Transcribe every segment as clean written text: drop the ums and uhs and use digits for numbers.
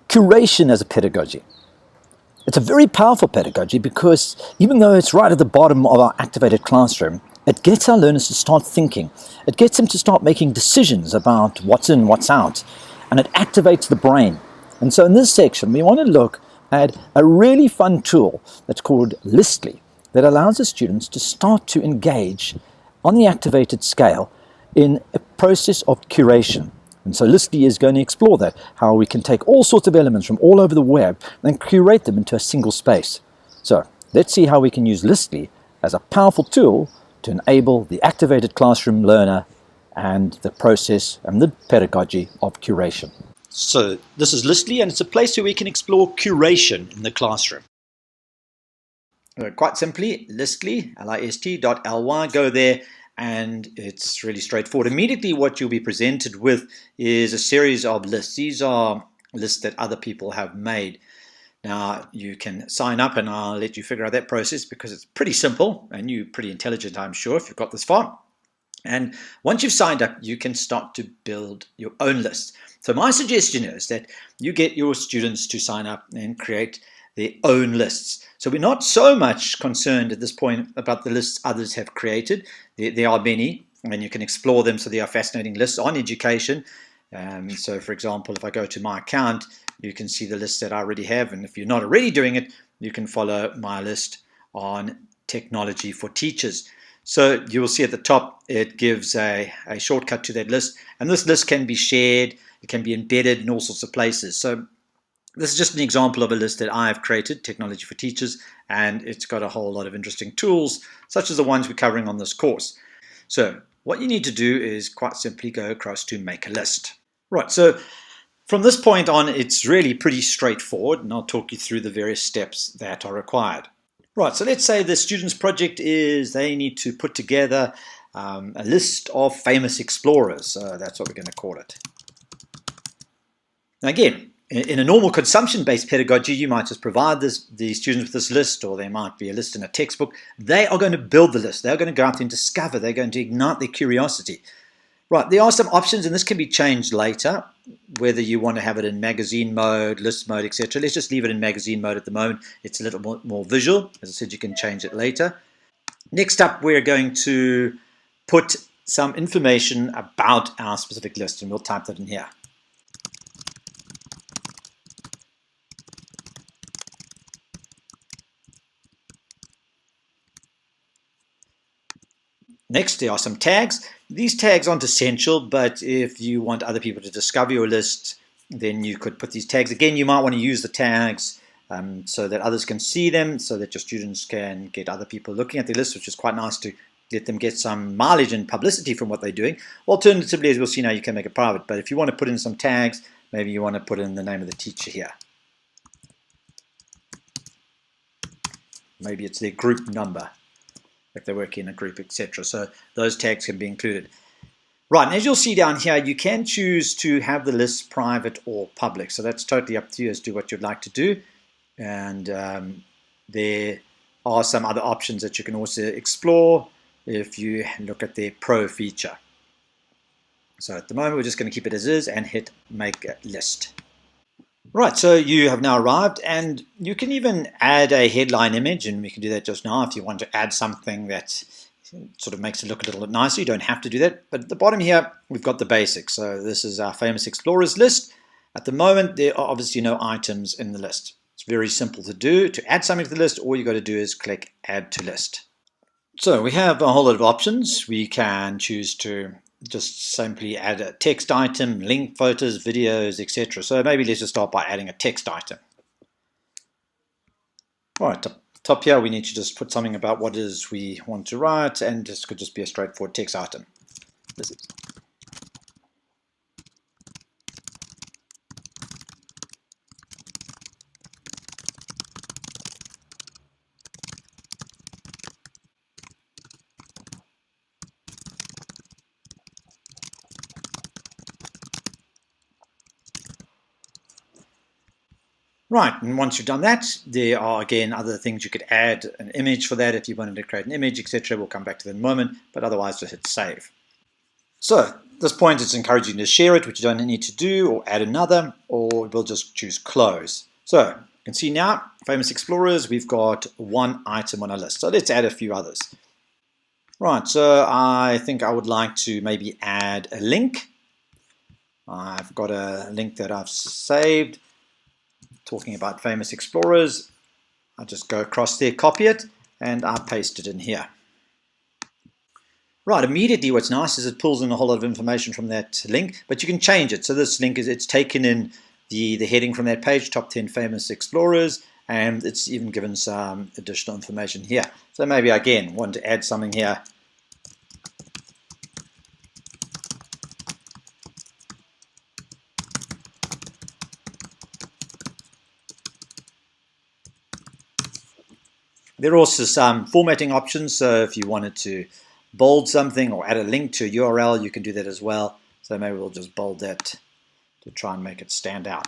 Curation as a pedagogy. It's a very powerful pedagogy because even though it's right at the bottom of our activated classroom, it gets our learners to start thinking. It gets them to start making decisions about what's in, what's out, and it activates the brain. And so in this section, we want to look at a really fun tool that's called Listly that allows the students to start to engage on the activated scale in a process of curation. And so Listly is going to explore that, how we can take all sorts of elements from all over the web and curate them into a single space. So let's see how we can use Listly as a powerful tool to enable the activated classroom learner and the process and the pedagogy of curation. So this is Listly, and it's a place where we can explore curation in the classroom. Quite simply, Listly, list.ly, go there. And it's really straightforward. Immediately what you'll be presented with is a series of lists. These are lists that other people have made. Now you can sign up, and I'll let you figure out that process because it's pretty simple and you're pretty intelligent, I'm sure, if you've got this far. And once you've signed up, you can start to build your own list. So my suggestion is that you get your students to sign up and create their own lists. So we're not so much concerned at this point about the lists others have created. There are many, and you can explore them. So there are fascinating lists on education. So for example, if I go to my account, you can see the list that I already have. And if you're not already doing it, you can follow my list on technology for teachers. So you will see at the top, it gives a shortcut to that list. And this list can be shared. It can be embedded in all sorts of places. So this is just an example of a list that I have created, Technology for Teachers, and it's got a whole lot of interesting tools, such as the ones we're covering on this course. So what you need to do is quite simply go across to Make a List. Right, so from this point on, it's really pretty straightforward, and I'll talk you through the various steps that are required. Right, so let's say the students' project is they need to put together a list of famous explorers. So that's what we're going to call it. Now again, in a normal consumption-based pedagogy, you might just provide the students with this list, or there might be a list in a textbook. They are going to build the list. They're going to go out and discover. They're going to ignite their curiosity. Right, there are some options, and this can be changed later, whether you want to have it in magazine mode, list mode, etc. Let's just leave it in magazine mode at the moment. It's a little more visual. As I said, you can change it later. Next up, we're going to put some information about our specific list, and we'll type that in here. Next, there are some tags. These tags aren't essential, but if you want other people to discover your list, then you could put these tags. Again, you might want to use the tags so that others can see them, so that your students can get other people looking at the list, which is quite nice to let them get some mileage and publicity from what they're doing. Alternatively, as we'll see now, you can make it private. But if you want to put in some tags, maybe you want to put in the name of the teacher here. Maybe it's their group number, if they work in a group, etc. So those tags can be included. Right, and as you'll see down here, you can choose to have the list private or public. So that's totally up to you as to what you'd like to do. And there are some other options that you can also explore if you look at their Pro feature. So at the moment, we're just going to keep it as is and hit Make a List. Right, so you have now arrived, and you can even add a headline image, and we can do that just now if you want to add something that sort of makes it look a little bit nicer. You don't have to do that, but at the bottom here, we've got the basics. So this is our famous explorers list. At the moment, there are obviously no items in the list. It's very simple to do. To add something to the list, all you got to do is click Add to List. So we have a whole lot of options. We can choose to just simply add a text item, link photos, videos, etc. So maybe let's just start by adding a text item. All right, top here we need to just put something about what it is we want to write, and this could just be a straightforward text item. This is. Right, and once you've done that, there are again other things you could add, an image for that if you wanted to create an image, etc. We'll come back to that in a moment, but otherwise just hit save. So At this point, it's encouraging to share it, which you don't need to do, or add another, or we'll just choose close. So you can see now, famous explorers, we've got one item on our list. So let's add a few others. Right, so I think I would like to maybe add a link. I've got a link that I've saved talking about famous explorers. I just go across there, copy it, and I paste it in here. Right, immediately what's nice is it pulls in a whole lot of information from that link, but you can change it. So this link it's taken in the heading from that page, top 10 famous explorers, and it's even given some additional information here. So maybe again want to add something here. There are also some formatting options, so if you wanted to bold something or add a link to a URL, you can do that as well. So maybe we'll just bold that to try and make it stand out.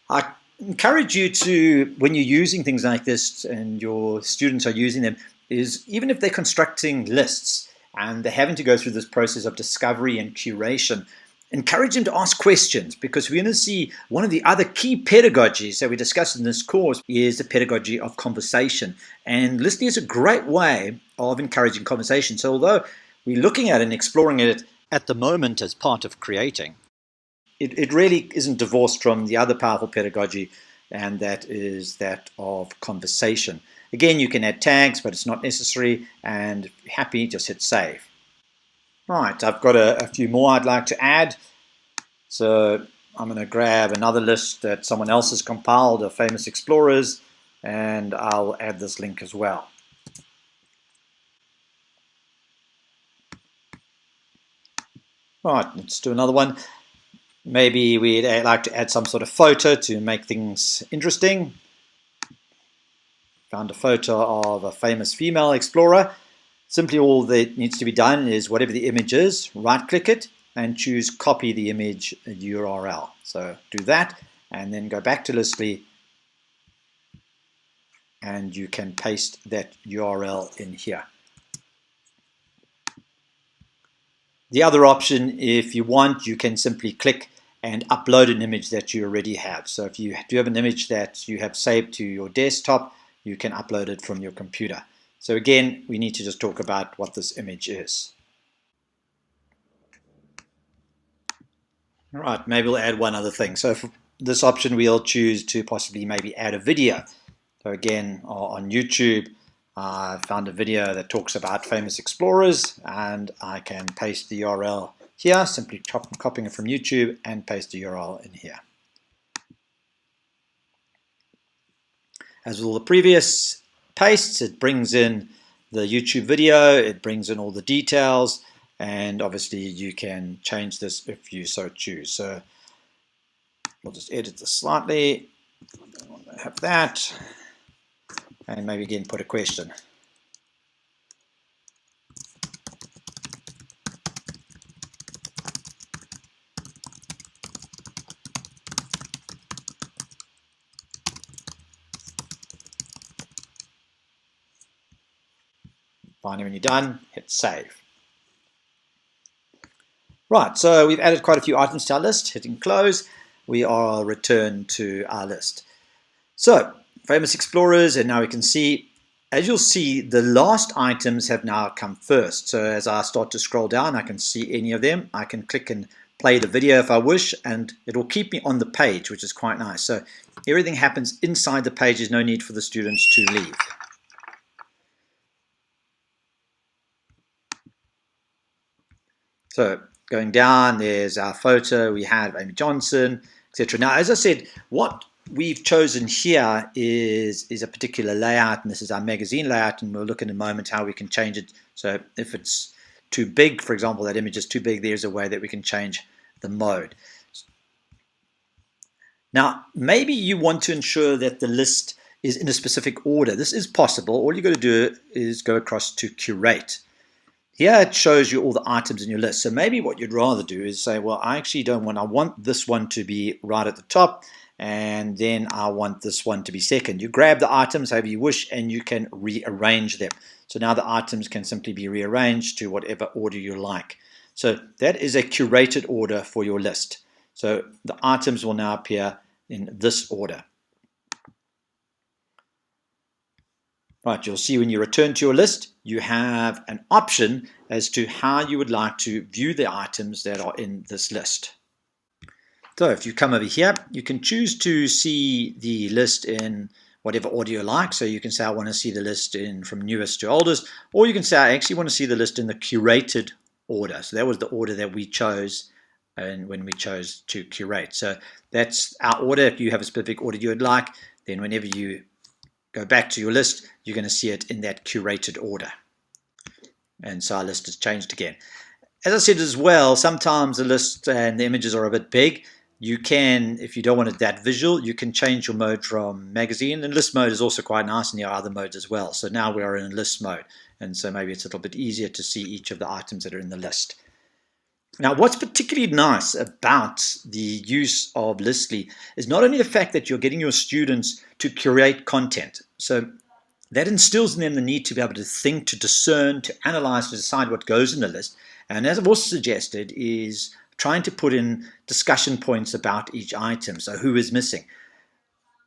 I encourage you to, when you're using things like this and your students are using them, is even if they're constructing lists and they're having to go through this process of discovery and curation, encourage them to ask questions, because we're going to see one of the other key pedagogies that we discussed in this course is the pedagogy of conversation. And listening is a great way of encouraging conversation. So although we're looking at and exploring it at the moment as part of creating, it really isn't divorced from the other powerful pedagogy, and that is that of conversation. Again, you can add tags, but it's not necessary, and if you're happy, just hit save. Right, I've got a few more I'd like to add. So I'm going to grab another list that someone else has compiled of famous explorers, and I'll add this link as well. Right, let's do another one. Maybe we'd like to add some sort of photo to make things interesting. Found a photo of a famous female explorer. Simply all that needs to be done is whatever the image is, right-click it and choose copy the image URL. So do that and then go back to Listly and you can paste that URL in here. The other option, if you want, you can simply click and upload an image that you already have. So if you do have an image that you have saved to your desktop, you can upload it from your computer. So again, we need to just talk about what this image is. All right, maybe we'll add one other thing. So for this option, we'll choose to possibly maybe add a video. So again, on YouTube, I found a video that talks about famous explorers, and I can paste the URL here, simply copying it from YouTube and paste the URL in here. As with all the previous pastes, it brings in the YouTube video, it brings in all the details, and obviously you can change this if you so choose. So we'll just edit this slightly. I want to have that, and maybe again put a question. Finally, when you're done, hit save. Right, so we've added quite a few items to our list. Hitting close, we are returned to our list. So, famous explorers, and now we can see, as you'll see, the last items have now come first. So as I start to scroll down, I can see any of them. I can click and play the video if I wish, and it will keep me on the page, which is quite nice. So everything happens inside the page. There's no need for the students to leave. So going down, there's our photo. We have Amy Johnson, etc. Now, as I said, what we've chosen here is a particular layout, and this is our magazine layout, and we'll look in a moment how we can change it. So if it's too big, for example, that image is too big, there's a way that we can change the mode. Now, maybe you want to ensure that the list is in a specific order. This is possible. All you've got to do is go across to Curate. Here it shows you all the items in your list. So maybe what you'd rather do is say, well, I actually don't want, I want this one to be right at the top, and then I want this one to be second. You grab the items however you wish, and you can rearrange them. So now the items can simply be rearranged to whatever order you like. So that is a curated order for your list. So the items will now appear in this order. Right, you'll see when you return to your list, you have an option as to how you would like to view the items that are in this list. So if you come over here, you can choose to see the list in whatever order you like. So you can say, I want to see the list in from newest to oldest, or you can say, I actually want to see the list in the curated order. So that was the order that we chose and when we chose to curate. So that's our order. If you have a specific order you would like, then whenever you go back to your list, you're going to see it in that curated order. And so our list has changed again. As I said as well, sometimes the list and the images are a bit big. You can, if you don't want it that visual, you can change your mode from magazine. And list mode is also quite nice, and there are other modes as well. So now we are in list mode. And so maybe it's a little bit easier to see each of the items that are in the list. Now, what's particularly nice about the use of Listly is not only the fact that you're getting your students to curate content. So that instills in them the need to be able to think, to discern, to analyze, to decide what goes in the list. And as I've also suggested, is trying to put in discussion points about each item. So who is missing?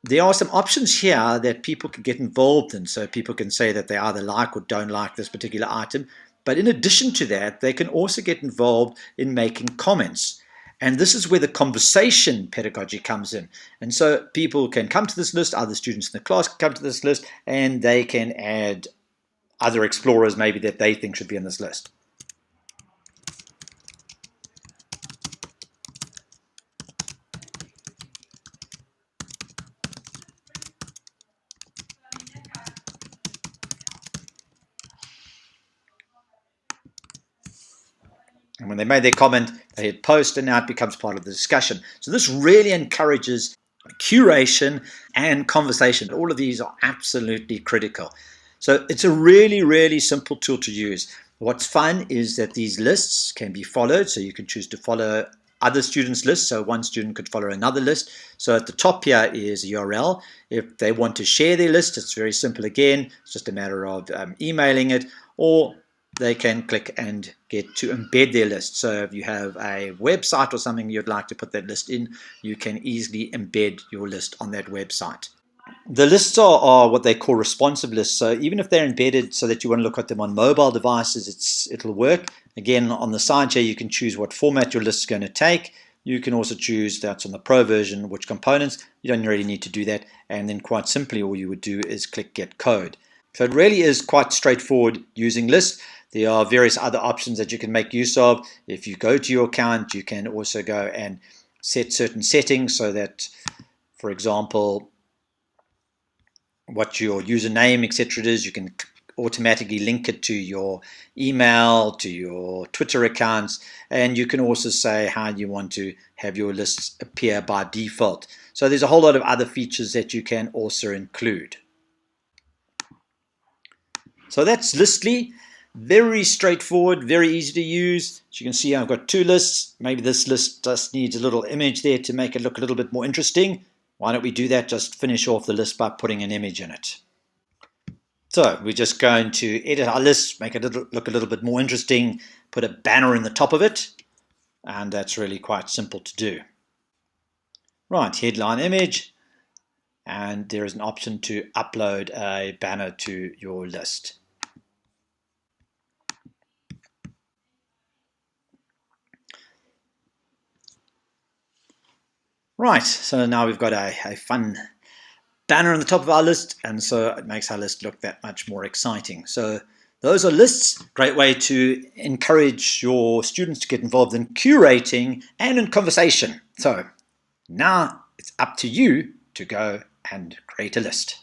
There are some options here that people can get involved in. So people can say that they either like or don't like this particular item. But in addition to that, they can also get involved in making comments. And this is where the conversation pedagogy comes in. And so people can come to this list, other students in the class can come to this list, and they can add other explorers maybe that they think should be in this list. And when they made their comment, they hit post, and now it becomes part of the discussion. So this really encourages curation and conversation. All of these are absolutely critical. So it's a really, really simple tool to use. What's fun is that these lists can be followed. So you can choose to follow other students' lists. So one student could follow another list. So at the top here is a URL. If they want to share their list, it's very simple again. It's just a matter of emailing it, or they can click and get to embed their list. So if you have a website or something you'd like to put that list in, you can easily embed your list on that website. The lists are what they call responsive lists. So even if they're embedded so that you want to look at them on mobile devices, it'll work. Again, on the side here, you can choose what format your list is going to take. You can also choose, that's on the Pro version, which components. You don't really need to do that. And then quite simply, all you would do is click Get Code. So it really is quite straightforward using lists. There are various other options that you can make use of. If you go to your account, you can also go and set certain settings so that, for example, what your username, etc. is, you can automatically link it to your email, to your Twitter accounts, and you can also say how you want to have your lists appear by default. So there's a whole lot of other features that you can also include. So that's Listly. Very straightforward, very easy to use. As you can see, I've got two lists. Maybe this list just needs a little image there to make it look a little bit more interesting. Why don't we do that? Just finish off the list by putting an image in it. So we're just going to edit our list, make it look a little bit more interesting, put a banner in the top of it, and that's really quite simple to do. Right, headline image, and there is an option to upload a banner to your list. Right, so now we've got a fun banner on the top of our list, and so it makes our list look that much more exciting. So those are lists, great way to encourage your students to get involved in curating and in conversation. So now it's up to you to go and create a list.